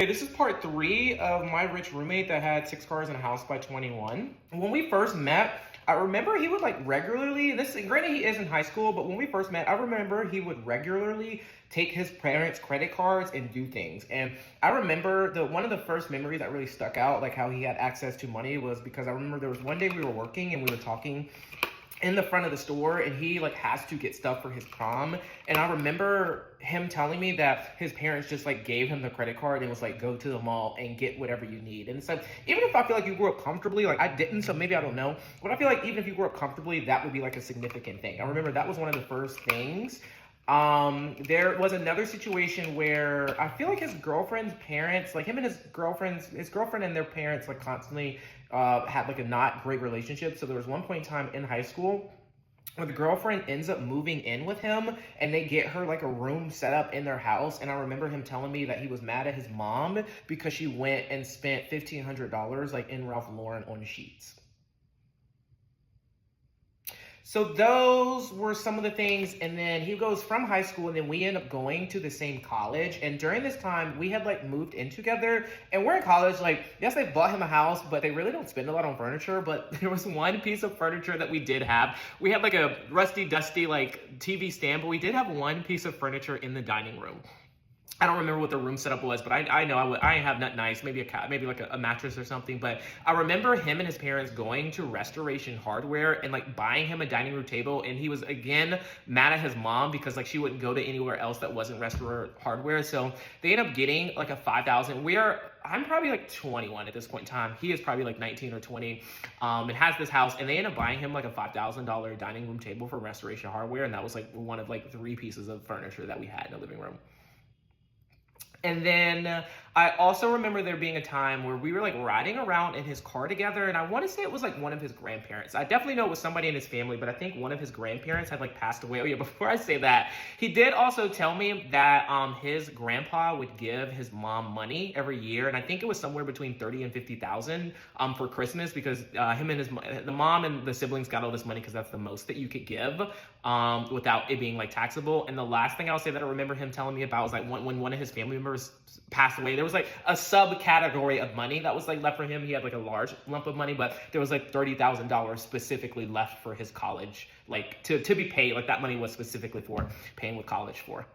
Hey, this is part 3 of my rich roommate that had 6 cars and a house by 21. When we first met, I remember he would like regularly, this granted he is in high school, but when we first met, I remember he would regularly take his parents' credit cards and do things. And I remember one of the first memories that really stuck out, like how he had access to money, was because I remember there was one day we were working and we were talking in the front of the store, and he like has to get stuff for his prom. And I remember him telling me that his parents just like gave him the credit card and was like, go to the mall and get whatever you need. And it's like, even if I feel like you grew up comfortably, like I didn't, so maybe I don't know, but I feel like even if you grew up comfortably, that would be like a significant thing. I remember that was one of the first things. There was another situation where I feel like his girlfriend's parents, like him and his girlfriend and their parents, like constantly had like a not great relationship. So there was one point in time in high school where the girlfriend ends up moving in with him and they get her like a room set up in their house. And I remember him telling me that he was mad at his mom because she went and spent $1,500 like in Ralph Lauren on sheets. So those were some of the things. And then he goes from high school and then we end up going to the same college. And during this time, we had like moved in together, and we're in college. Like, yes, they bought him a house, but they really don't spend a lot on furniture. But there was one piece of furniture that we did have. We had like a rusty, dusty like TV stand, but we did have one piece of furniture in the dining room. I don't remember what the room setup was, but I know I have nothing nice, maybe maybe like a mattress or something. But I remember him and his parents going to Restoration Hardware and like buying him a dining room table. And he was again mad at his mom because like she wouldn't go to anywhere else that wasn't Restoration Hardware. So they end up getting like a 5,000. I'm probably like 21 at this point in time. He is probably like 19 or 20, and has this house. And they end up buying him like a $5,000 dining room table from Restoration Hardware, and that was like one of like 3 pieces of furniture that we had in the living room. And then I also remember there being a time where we were like riding around in his car together, and I want to say it was like one of his grandparents. I definitely know it was somebody in his family, but I think one of his grandparents had like passed away. Oh yeah, before I say that, he did also tell me that his grandpa would give his mom money every year, and I think it was somewhere between 30 and 50,000 for Christmas, because him and the mom and the siblings got all this money because that's the most that you could give without it being like taxable. And the last thing I'll say that I remember him telling me about was like when one of his family members passed away, there was like a subcategory of money that was like left for him. He had like a large lump of money, but there was like $30,000 specifically left for his college, like to be paid. Like that money was specifically for paying with college for.